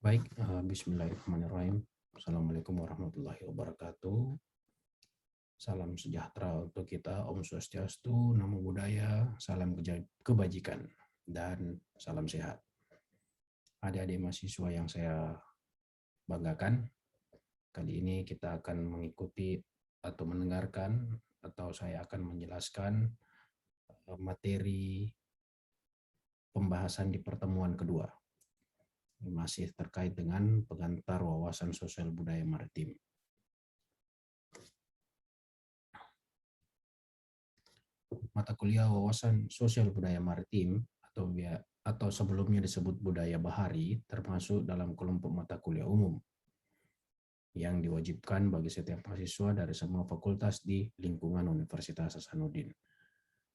Baik, bismillahirrahmanirrahim. Assalamualaikum warahmatullahi wabarakatuh. Salam sejahtera untuk kita, Om Swastiastu, Namo Buddhaya, salam kebajikan, dan salam sehat. Adik-adik mahasiswa yang saya banggakan, kali ini kita akan mengikuti atau mendengarkan, atau saya akan menjelaskan materi pembahasan di pertemuan kedua. Masih terkait dengan pengantar wawasan sosial budaya maritim. Mata kuliah wawasan sosial budaya maritim atau sebelumnya disebut budaya bahari termasuk dalam kelompok mata kuliah umum yang diwajibkan bagi setiap mahasiswa dari semua fakultas di lingkungan Universitas Hasanuddin.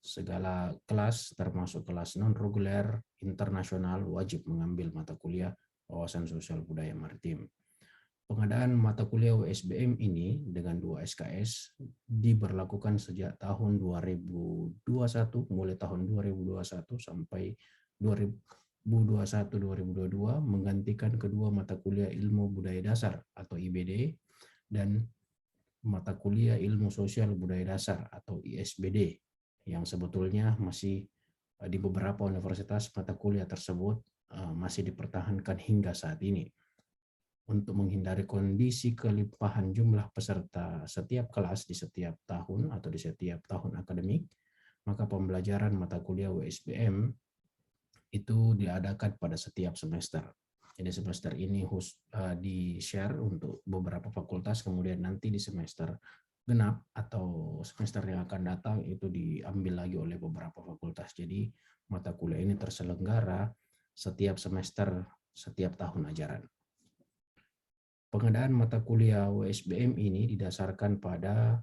Segala kelas termasuk kelas non-reguler internasional wajib mengambil mata kuliah wawasan sosial budaya maritim. Pengadaan mata kuliah WSBM ini dengan 2 SKS diberlakukan sejak tahun 2021, mulai tahun 2021 sampai 2021-2022 menggantikan kedua mata kuliah ilmu budaya dasar atau IBD dan mata kuliah ilmu sosial budaya dasar atau ISBD yang sebetulnya masih di beberapa universitas mata kuliah tersebut masih dipertahankan hingga saat ini. Untuk menghindari kondisi kelimpahan jumlah peserta setiap kelas di setiap tahun atau di setiap tahun akademik, maka pembelajaran mata kuliah WSBM itu diadakan pada setiap semester. Jadi semester ini di-share untuk beberapa fakultas, kemudian nanti di semester genap atau semester yang akan datang itu diambil lagi oleh beberapa fakultas. Jadi mata kuliah ini terselenggara setiap semester, setiap tahun ajaran. Pengadaan mata kuliah WSBM ini didasarkan pada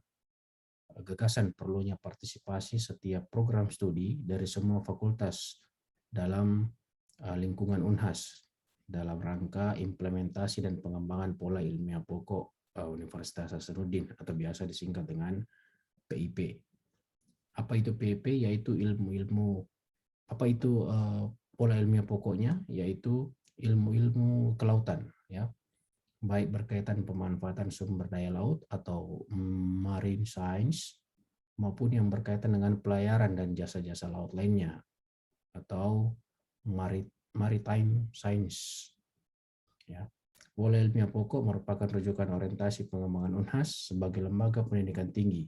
gagasan perlunya partisipasi setiap program studi dari semua fakultas dalam lingkungan Unhas dalam rangka implementasi dan pengembangan pola ilmiah pokok Universitas Hasanuddin atau biasa disingkat dengan PIP. Apa itu PIP? Yaitu pola ilmiah pokoknya, yaitu ilmu-ilmu kelautan, ya, baik berkaitan pemanfaatan sumber daya laut atau marine science maupun yang berkaitan dengan pelayaran dan jasa-jasa laut lainnya atau maritime science. Ya. Pola ilmiah pokok merupakan rujukan orientasi pengembangan Unhas sebagai lembaga pendidikan tinggi.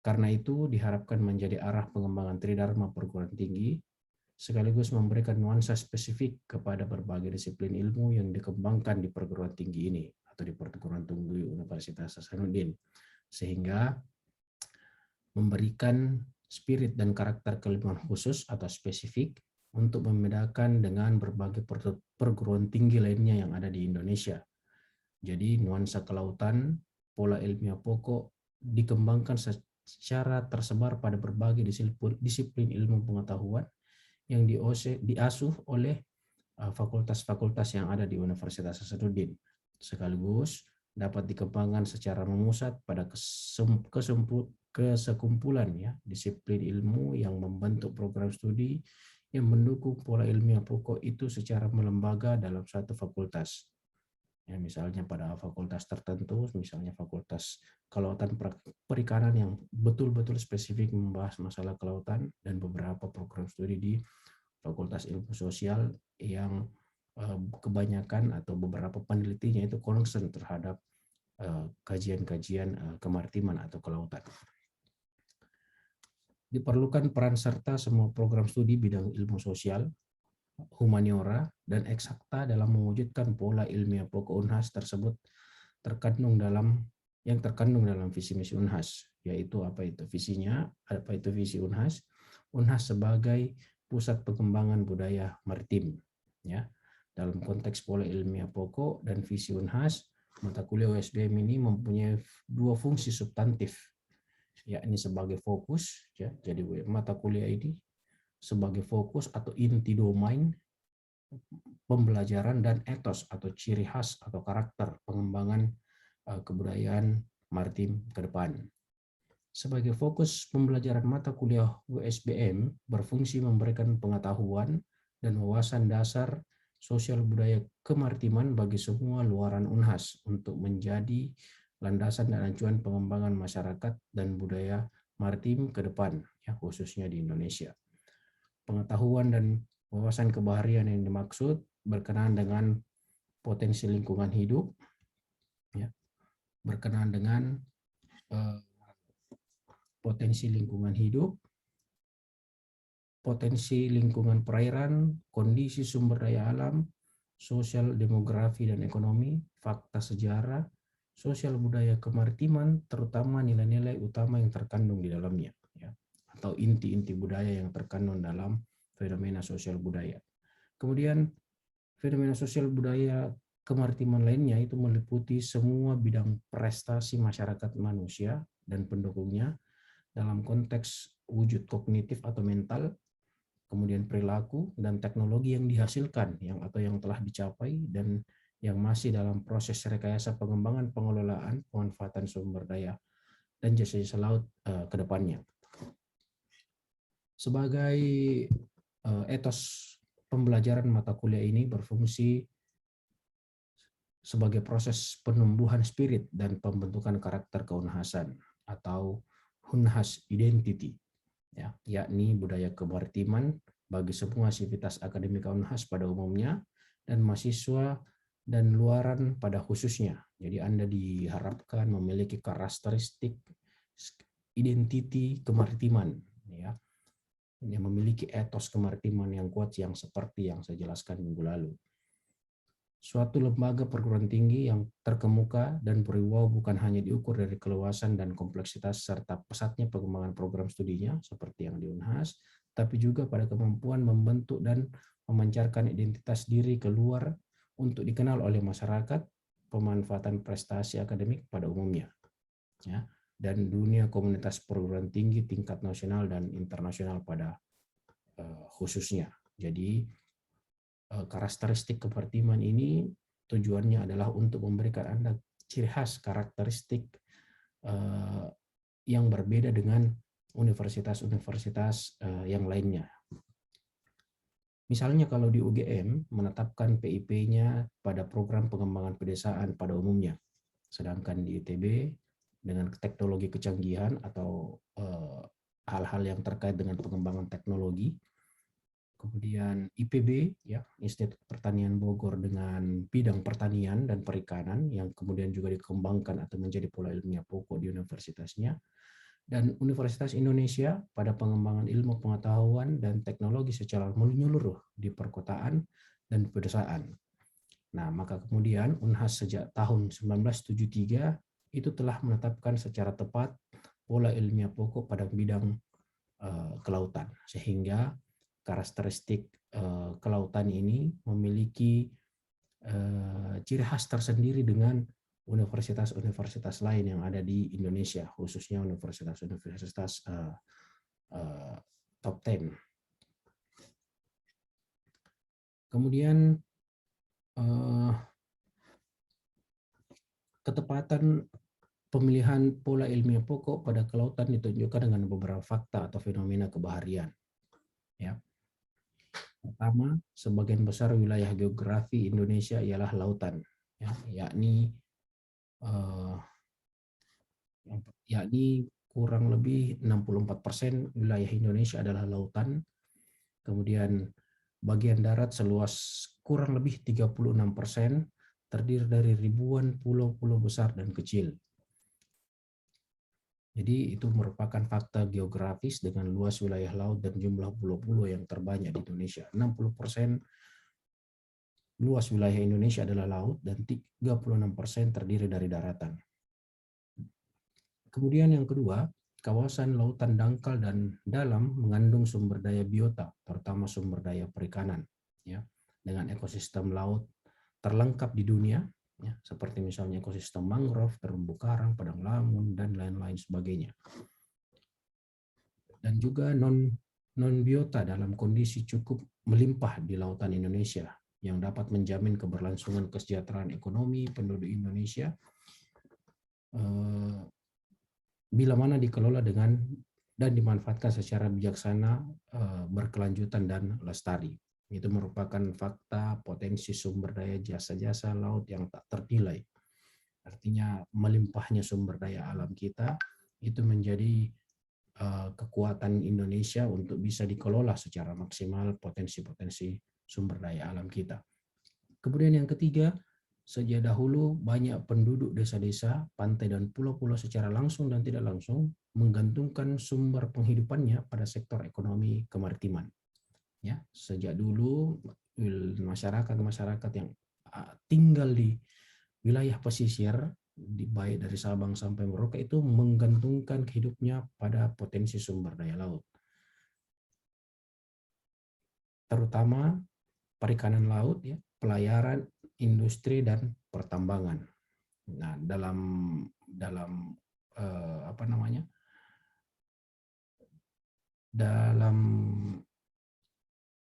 Karena itu diharapkan menjadi arah pengembangan Tridharma perguruan tinggi sekaligus memberikan nuansa spesifik kepada berbagai disiplin ilmu yang dikembangkan di perguruan tinggi ini atau di perguruan tinggi Universitas Hasanuddin, sehingga memberikan spirit dan karakter keilmuan khusus atau spesifik untuk membedakan dengan berbagai perguruan tinggi lainnya yang ada di Indonesia. Jadi nuansa kelautan, pola ilmiah pokok dikembangkan secara tersebar pada berbagai disiplin ilmu pengetahuan yang diasuh oleh fakultas-fakultas yang ada di Universitas Hasanuddin, sekaligus dapat dikembangkan secara memusat pada kesekumpulan ya disiplin ilmu yang membentuk program studi yang mendukung pola ilmiah pokok itu secara melembaga dalam satu fakultas. Ya, misalnya pada fakultas tertentu, misalnya fakultas kelautan perikanan yang betul-betul spesifik membahas masalah kelautan, dan beberapa program studi di fakultas ilmu sosial yang kebanyakan atau beberapa penelitinya itu concern terhadap kajian-kajian kemaritiman atau kelautan. Diperlukan peran serta semua program studi bidang ilmu sosial, humaniora, dan eksakta dalam mewujudkan pola ilmiah pokok Unhas tersebut terkandung dalam visi misi Unhas, yaitu apa itu visinya, apa itu visi Unhas. Unhas sebagai pusat pengembangan budaya maritim, ya. Dalam konteks pola ilmiah pokok dan visi Unhas, mata kuliah WSBM ini mempunyai dua fungsi substantif, yakni sebagai fokus, ya. Jadi mata kuliah ini sebagai fokus atau inti domain pembelajaran dan etos atau ciri khas atau karakter pengembangan kebudayaan maritim ke depan. Sebagai fokus pembelajaran mata kuliah WSBM berfungsi memberikan pengetahuan dan wawasan dasar sosial budaya kemaritiman bagi semua luaran Unhas untuk menjadi landasan dan acuan pengembangan masyarakat dan budaya maritim ke depan, ya, khususnya di Indonesia. Pengetahuan dan wawasan kebaharian yang dimaksud berkenaan dengan potensi lingkungan hidup, ya, berkenaan dengan potensi lingkungan hidup, potensi lingkungan perairan, kondisi sumber daya alam, sosial demografi dan ekonomi, fakta sejarah, sosial budaya kemaritiman, terutama nilai-nilai utama yang terkandung di dalamnya, ya, atau inti-inti budaya yang terkandung dalam fenomena sosial budaya. Kemudian fenomena sosial budaya kemaritiman lainnya itu meliputi semua bidang prestasi masyarakat manusia dan pendukungnya dalam konteks wujud kognitif atau mental, kemudian perilaku dan teknologi yang dihasilkan atau yang telah dicapai dan yang masih dalam proses rekayasa pengembangan, pengelolaan, pemanfaatan sumber daya dan jasa-jasa laut ke depannya. Sebagai etos pembelajaran mata kuliah ini berfungsi sebagai proses penumbuhan spirit dan pembentukan karakter keunhasan atau Unhas Identity, ya, yakni budaya kemaritiman bagi semua sivitas akademika Unhas pada umumnya dan mahasiswa dan luaran pada khususnya. Jadi Anda diharapkan memiliki karakteristik identiti kemaritiman, ya, yang memiliki etos kemaritiman yang kuat yang seperti yang saya jelaskan minggu lalu. Suatu lembaga perguruan tinggi yang terkemuka dan berwibawa bukan hanya diukur dari keluasan dan kompleksitas serta pesatnya pengembangan program studinya seperti yang di Unhas, tapi juga pada kemampuan membentuk dan memancarkan identitas diri keluar untuk dikenal oleh masyarakat, pemanfaatan prestasi akademik pada umumnya, ya, dan dunia komunitas perguruan tinggi tingkat nasional dan internasional pada khususnya. Jadi karakteristik kemaritiman ini tujuannya adalah untuk memberikan Anda ciri khas karakteristik yang berbeda dengan universitas-universitas yang lainnya. Misalnya kalau di UGM menetapkan PIP-nya pada program pengembangan pedesaan pada umumnya, sedangkan di ITB dengan teknologi kecanggihan atau hal-hal yang terkait dengan pengembangan teknologi. Kemudian IPB, ya, Institut Pertanian Bogor dengan bidang pertanian dan perikanan yang kemudian juga dikembangkan atau menjadi pola ilmiah pokok di universitasnya. Dan Universitas Indonesia pada pengembangan ilmu pengetahuan dan teknologi secara menyeluruh di perkotaan dan pedesaan. Nah, maka kemudian Unhas sejak tahun 1973 itu telah menetapkan secara tepat pola ilmiah pokok pada bidang kelautan, sehingga karakteristik kelautan ini memiliki ciri khas tersendiri dengan universitas-universitas lain yang ada di Indonesia, khususnya universitas-universitas top 10. Kemudian ketepatan pemilihan pola ilmiah pokok pada kelautan ditunjukkan dengan beberapa fakta atau fenomena kebaharian. Ya. Pertama, sebagian besar wilayah geografi Indonesia ialah lautan, ya, yakni kurang lebih 64% wilayah Indonesia adalah lautan. Kemudian bagian darat seluas kurang lebih 36% terdiri dari ribuan pulau-pulau besar dan kecil. Jadi itu merupakan fakta geografis dengan luas wilayah laut dan jumlah pulau-pulau yang terbanyak di Indonesia. 60% luas wilayah Indonesia adalah laut dan 36% terdiri dari daratan. Kemudian yang kedua, kawasan lautan dangkal dan dalam mengandung sumber daya biota, terutama sumber daya perikanan, ya, dengan ekosistem laut terlengkap di dunia, ya, seperti misalnya ekosistem mangrove, terumbu karang, padang lamun, dan lain-lain sebagainya. Dan juga non-biota dalam kondisi cukup melimpah di lautan Indonesia yang dapat menjamin keberlangsungan kesejahteraan ekonomi penduduk Indonesia bila mana dikelola dan dimanfaatkan secara bijaksana, berkelanjutan dan lestari. Itu merupakan fakta potensi sumber daya jasa-jasa laut yang tak ternilai. Artinya melimpahnya sumber daya alam kita itu menjadi kekuatan Indonesia untuk bisa dikelola secara maksimal potensi-potensi sumber daya alam kita. Kemudian yang ketiga, sejak dahulu banyak penduduk desa-desa, pantai dan pulau-pulau secara langsung dan tidak langsung menggantungkan sumber penghidupannya pada sektor ekonomi kemaritiman. Ya, sejak dulu masyarakat yang tinggal di wilayah pesisir, baik dari Sabang sampai Merauke, itu menggantungkan hidupnya pada potensi sumber daya laut. Terutama perikanan laut, ya, pelayaran, industri dan pertambangan. Nah, dalam apa namanya? Dalam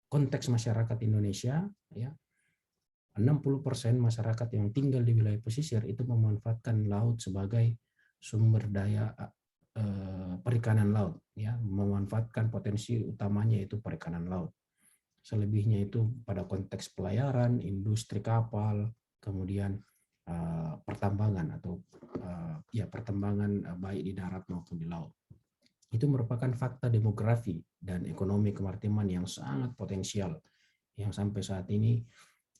konteks masyarakat Indonesia, ya, 60% masyarakat yang tinggal di wilayah pesisir itu memanfaatkan laut sebagai sumber daya perikanan laut, ya, memanfaatkan potensi utamanya itu perikanan laut. Selebihnya itu pada konteks pelayaran, industri kapal, kemudian pertambangan atau ya pertambangan baik di darat maupun di laut. Itu merupakan fakta demografi dan ekonomi kemaritiman yang sangat potensial, yang sampai saat ini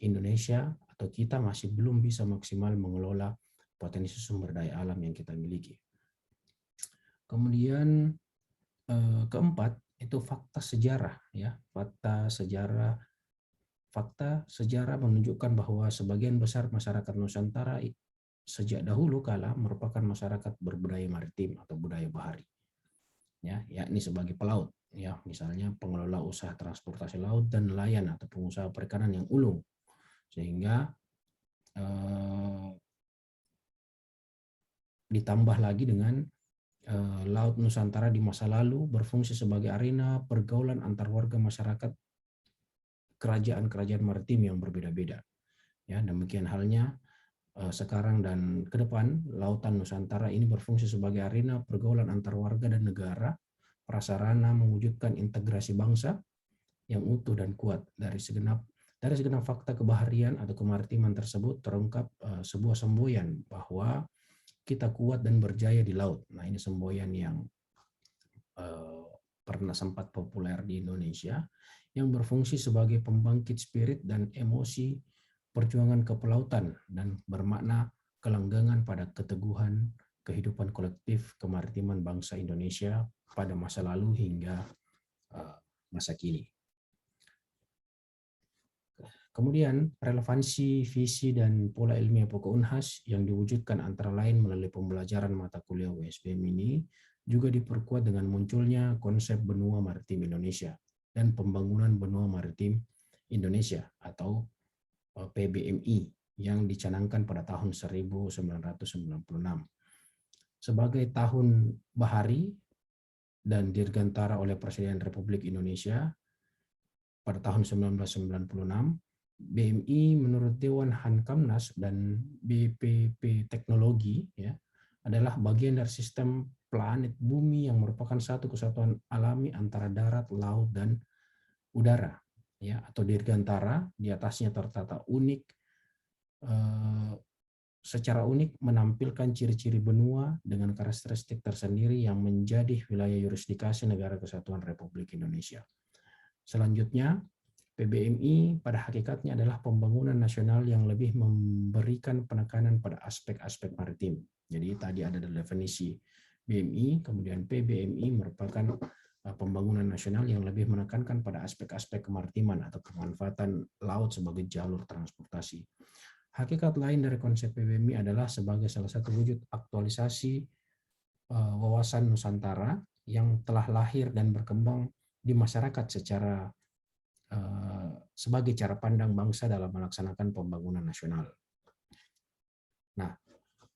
Indonesia atau kita masih belum bisa maksimal mengelola potensi sumber daya alam yang kita miliki. Kemudian keempat itu fakta sejarah, ya. Fakta sejarah menunjukkan bahwa sebagian besar masyarakat Nusantara sejak dahulu kala merupakan masyarakat berbudaya maritim atau budaya bahari, ya, yakni sebagai pelaut, ya, misalnya pengelola usaha transportasi laut dan nelayan atau pengusaha perikanan yang ulung. Sehingga ditambah lagi dengan Laut Nusantara di masa lalu berfungsi sebagai arena pergaulan antar warga masyarakat kerajaan-kerajaan maritim yang berbeda-beda. Ya, demikian halnya sekarang dan ke depan, Lautan Nusantara ini berfungsi sebagai arena pergaulan antar warga dan negara, prasarana mewujudkan integrasi bangsa yang utuh dan kuat. Dari segenap fakta kebaharian atau kemaritiman tersebut terungkap sebuah semboyan bahwa kita kuat dan berjaya di laut. Nah, ini semboyan yang pernah sempat populer di Indonesia, yang berfungsi sebagai pembangkit spirit dan emosi perjuangan kepelautan dan bermakna kelanggengan pada keteguhan kehidupan kolektif kemaritiman bangsa Indonesia pada masa lalu hingga masa kini. Kemudian relevansi, visi, dan pola ilmiah pokok Unhas yang diwujudkan antara lain melalui pembelajaran mata kuliah USBM ini juga diperkuat dengan munculnya konsep benua maritim Indonesia dan pembangunan benua maritim Indonesia atau PBMI yang dicanangkan pada tahun 1996. Sebagai tahun bahari dan dirgantara oleh Presiden Republik Indonesia pada tahun 1996, BMI menurut Dewan Hankamnas dan BPP Teknologi, ya, adalah bagian dari sistem planet bumi yang merupakan satu kesatuan alami antara darat, laut, dan udara, ya, atau dirgantara. Di atasnya tertata unik, secara unik menampilkan ciri-ciri benua dengan karakteristik tersendiri yang menjadi wilayah yurisdikasi Negara Kesatuan Republik Indonesia. Selanjutnya, PBMI pada hakikatnya adalah pembangunan nasional yang lebih memberikan penekanan pada aspek-aspek maritim. Jadi tadi ada definisi BMI, kemudian PBMI merupakan pembangunan nasional yang lebih menekankan pada aspek-aspek kemaritiman atau pemanfaatan laut sebagai jalur transportasi. Hakikat lain dari konsep PBMI adalah sebagai salah satu wujud aktualisasi wawasan Nusantara yang telah lahir dan berkembang di masyarakat secara sebagai cara pandang bangsa dalam melaksanakan pembangunan nasional. Nah,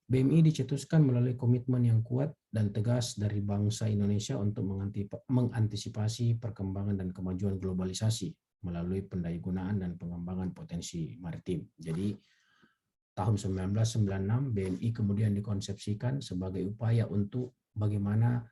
BMI dicetuskan melalui komitmen yang kuat dan tegas dari bangsa Indonesia untuk mengantisipasi perkembangan dan kemajuan globalisasi melalui pendayagunaan dan pengembangan potensi maritim. Jadi, tahun 1996 BMI kemudian dikonsepsikan sebagai upaya untuk bagaimana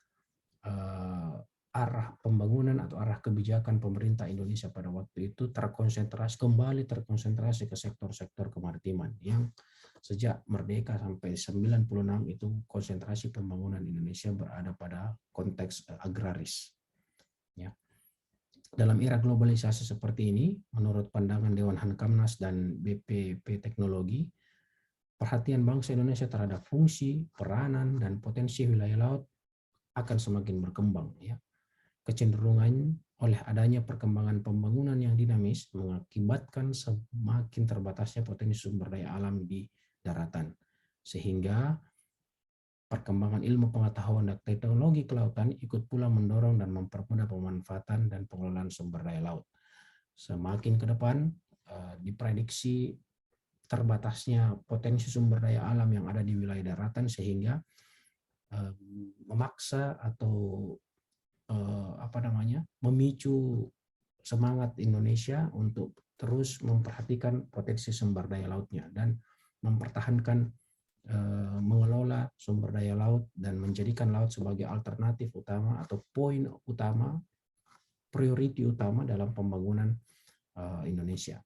arah pembangunan atau arah kebijakan pemerintah Indonesia pada waktu itu kembali terkonsentrasi ke sektor-sektor kemaritiman yang sejak merdeka sampai 96 itu konsentrasi pembangunan Indonesia berada pada konteks agraris. Ya. Dalam era globalisasi seperti ini, menurut pandangan Dewan Hamkamnas dan BPP Teknologi, perhatian bangsa Indonesia terhadap fungsi, peranan, dan potensi wilayah laut akan semakin berkembang. Ya. Kecenderungan oleh adanya perkembangan pembangunan yang dinamis mengakibatkan semakin terbatasnya potensi sumber daya alam di daratan, sehingga perkembangan ilmu pengetahuan dan teknologi kelautan ikut pula mendorong dan mempermudah pemanfaatan dan pengelolaan sumber daya laut. Semakin ke depan diprediksi terbatasnya potensi sumber daya alam yang ada di wilayah daratan sehingga memaksa atau memicu semangat Indonesia untuk terus memperhatikan potensi sumber daya lautnya dan mempertahankan mengelola sumber daya laut dan menjadikan laut sebagai alternatif utama atau poin utama, priority utama dalam pembangunan Indonesia.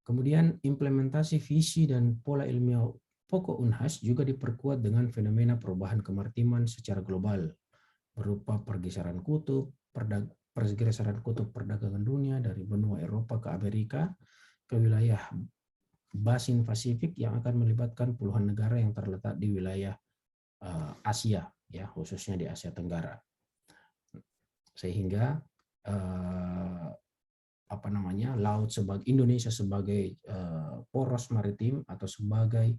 Kemudian implementasi visi dan pola ilmiah pokok UNHAS juga diperkuat dengan fenomena perubahan kemaritiman secara global berupa pergeseran kutub perdagangan dunia dari benua Eropa ke Amerika ke wilayah Basin Pasifik yang akan melibatkan puluhan negara yang terletak di wilayah Asia, ya khususnya di Asia Tenggara, sehingga laut sebagai Indonesia sebagai poros maritim atau sebagai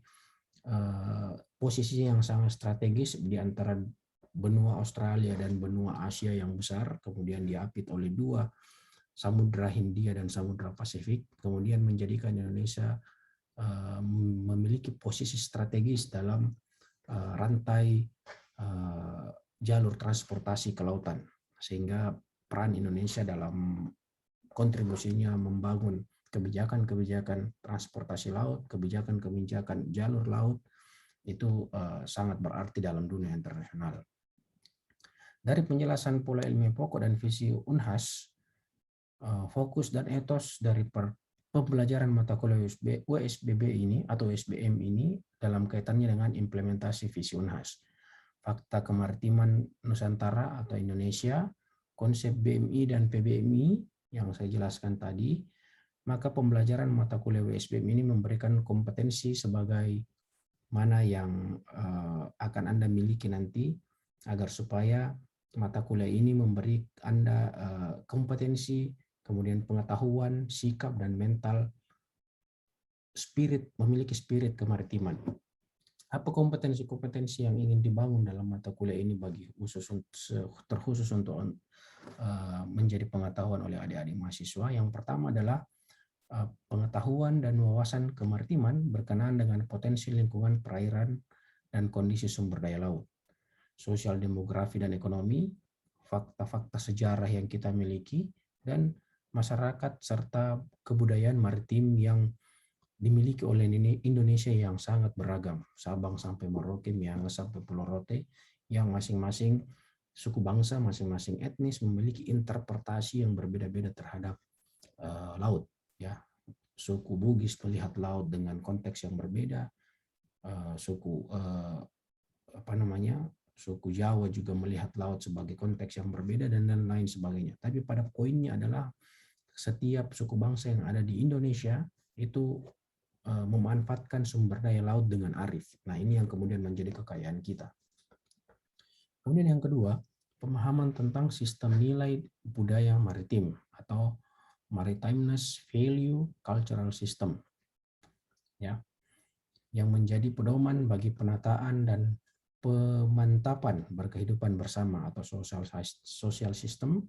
posisi yang sangat strategis di antara benua Australia dan benua Asia yang besar, kemudian diapit oleh dua Samudra Hindia dan Samudra Pasifik, kemudian menjadikan Indonesia memiliki posisi strategis dalam rantai jalur transportasi kelautan, sehingga peran Indonesia dalam kontribusinya membangun kebijakan-kebijakan transportasi laut, kebijakan-kebijakan jalur laut itu sangat berarti dalam dunia internasional. Dari penjelasan pola ilmiah pokok dan visi UNHAS, fokus dan etos dari pembelajaran mata kuliah USBB ini atau SBM ini dalam kaitannya dengan implementasi visi UNHAS, fakta kemaritiman Nusantara atau Indonesia, konsep BMI dan PBMI yang saya jelaskan tadi, maka pembelajaran mata kuliah USBM ini memberikan kompetensi sebagai mana yang akan Anda miliki nanti agar supaya mata kuliah ini memberi Anda kompetensi, kemudian pengetahuan, sikap, dan mental, memiliki spirit kemaritiman. Apa kompetensi-kompetensi yang ingin dibangun dalam mata kuliah ini terkhusus untuk menjadi pengetahuan oleh adik-adik mahasiswa? Yang pertama adalah pengetahuan dan wawasan kemaritiman berkenaan dengan potensi lingkungan perairan dan kondisi sumber daya laut, sosial demografi dan ekonomi, fakta-fakta sejarah yang kita miliki, dan masyarakat serta kebudayaan maritim yang dimiliki oleh Indonesia yang sangat beragam, Sabang sampai Merauke, Miangas sampai Pulau Rote, yang masing-masing suku bangsa, masing-masing etnis memiliki interpretasi yang berbeda-beda terhadap laut. Ya, suku Bugis melihat laut dengan konteks yang berbeda, suku Jawa juga melihat laut sebagai konteks yang berbeda dan lain sebagainya. Tapi pada poinnya adalah setiap suku bangsa yang ada di Indonesia itu memanfaatkan sumber daya laut dengan arif. Nah, ini yang kemudian menjadi kekayaan kita. Kemudian yang kedua, pemahaman tentang sistem nilai budaya maritim atau Maritimeness Value Cultural System, ya, yang menjadi pedoman bagi penataan dan pemantapan berkehidupan bersama atau social system.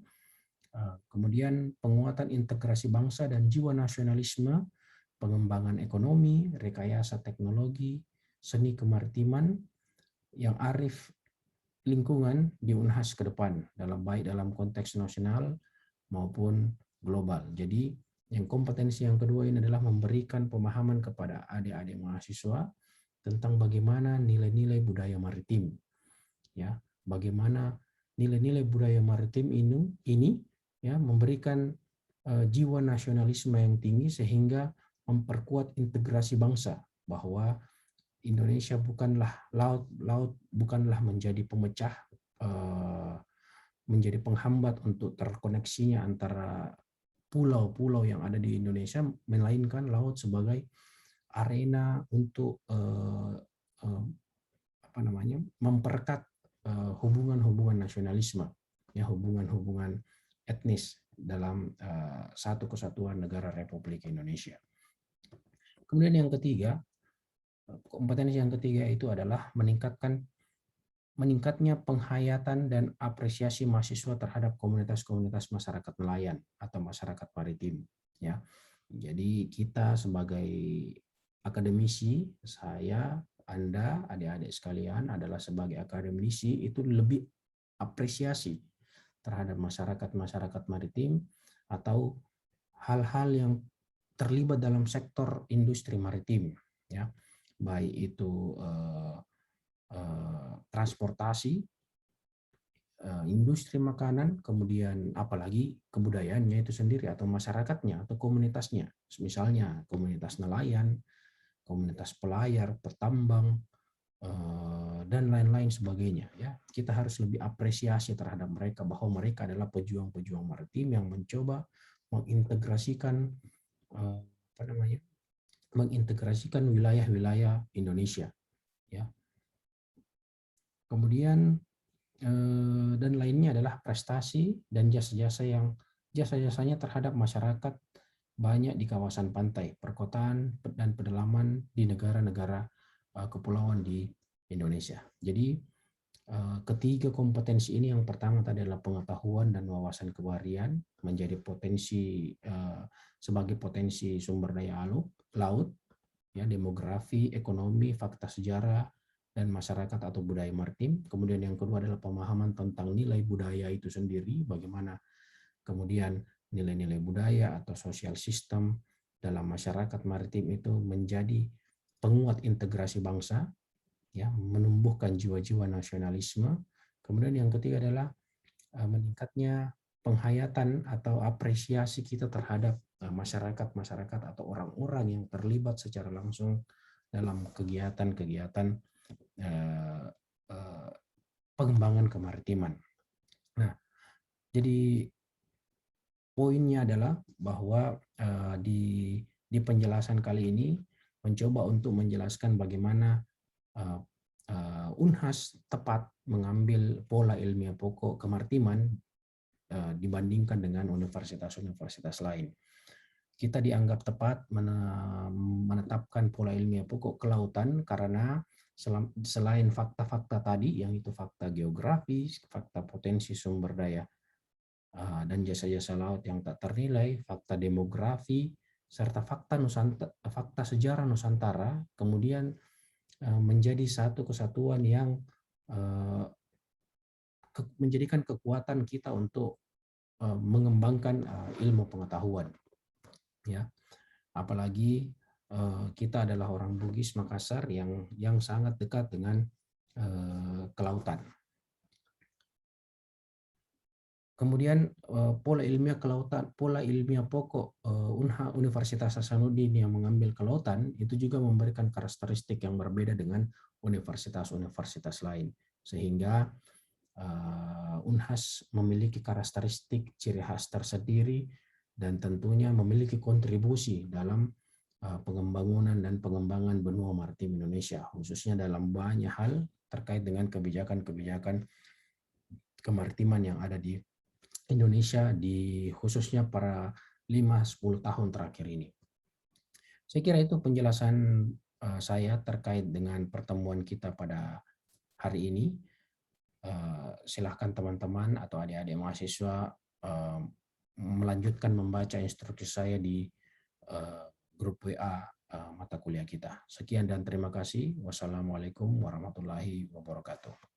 Kemudian penguatan integrasi bangsa dan jiwa nasionalisme, pengembangan ekonomi, rekayasa teknologi, seni kemaritiman yang arif lingkungan di UNHAS ke depan, baik dalam konteks nasional maupun global. Jadi yang kompetensi yang kedua ini adalah memberikan pemahaman kepada adik-adik mahasiswa tentang bagaimana nilai-nilai budaya maritim, ya, bagaimana nilai-nilai budaya maritim ini ya memberikan jiwa nasionalisme yang tinggi sehingga memperkuat integrasi bangsa, bahwa Indonesia bukanlah laut bukanlah menjadi pemecah, menjadi penghambat untuk terkoneksinya antara pulau-pulau yang ada di Indonesia, melainkan laut sebagai arena untuk memperkat hubungan-hubungan nasionalisme, ya, hubungan-hubungan etnis dalam satu kesatuan negara Republik Indonesia. Kemudian yang ketiga, kompetensi yang ketiga itu adalah meningkatnya penghayatan dan apresiasi mahasiswa terhadap komunitas-komunitas masyarakat nelayan atau masyarakat maritim, ya. Jadi kita sebagai akademisi, saya, Anda, adik-adik sekalian adalah sebagai akademisi itu lebih apresiasi terhadap masyarakat maritim atau hal-hal yang terlibat dalam sektor industri maritim, ya, baik itu transportasi, industri makanan, kemudian apalagi kebudayaannya itu sendiri atau masyarakatnya atau komunitasnya, misalnya komunitas nelayan, komunitas pelayar, petambang, dan lain-lain sebagainya, ya. Kita harus lebih apresiasi terhadap mereka bahwa mereka adalah pejuang-pejuang maritim yang mencoba mengintegrasikan mengintegrasikan wilayah-wilayah Indonesia, ya. Kemudian dan lainnya adalah prestasi dan jasa-jasanya terhadap masyarakat banyak di kawasan pantai, perkotaan, dan pedalaman di negara-negara kepulauan di Indonesia. Jadi ketiga kompetensi ini, yang pertama tadi adalah pengetahuan dan wawasan kewarian menjadi potensi sebagai potensi sumber daya laut, ya, demografi, ekonomi, fakta sejarah, dan masyarakat atau budaya maritim. Kemudian yang kedua adalah pemahaman tentang nilai budaya itu sendiri, bagaimana kemudian nilai-nilai budaya atau sosial sistem dalam masyarakat maritim itu menjadi penguat integrasi bangsa, ya, menumbuhkan jiwa-jiwa nasionalisme. Kemudian yang ketiga adalah meningkatnya penghayatan atau apresiasi kita terhadap masyarakat atau orang-orang yang terlibat secara langsung dalam kegiatan-kegiatan pengembangan kemaritiman. Nah, jadi poinnya adalah bahwa di penjelasan kali ini mencoba untuk menjelaskan bagaimana Unhas tepat mengambil pola ilmiah pokok kemaritiman dibandingkan dengan universitas-universitas lain. Kita dianggap tepat menetapkan pola ilmiah pokok kelautan karena selain fakta-fakta tadi, yang itu fakta geografis, fakta potensi sumber daya dan jasa-jasa laut yang tak ternilai, fakta demografi, serta fakta sejarah Nusantara, kemudian menjadi satu kesatuan yang menjadikan kekuatan kita untuk mengembangkan ilmu pengetahuan, ya. Apalagi kita adalah orang Bugis Makassar yang sangat dekat dengan kelautan. Kemudian pola ilmiah kelautan, pola ilmiah pokok Universitas Hasanuddin yang mengambil kelautan itu juga memberikan karakteristik yang berbeda dengan universitas-universitas lain, sehingga Unhas memiliki karakteristik ciri khas tersendiri dan tentunya memiliki kontribusi dalam pengembangan dan pengembangan benua maritim Indonesia, khususnya dalam banyak hal terkait dengan kebijakan-kebijakan kemaritiman yang ada di Indonesia, di khususnya para 5-10 tahun terakhir ini. Saya kira itu penjelasan saya terkait dengan pertemuan kita pada hari ini. Silahkan teman-teman atau adik-adik mahasiswa melanjutkan membaca instruksi saya di grup WA mata kuliah kita. Sekian dan terima kasih. Wassalamualaikum warahmatullahi wabarakatuh.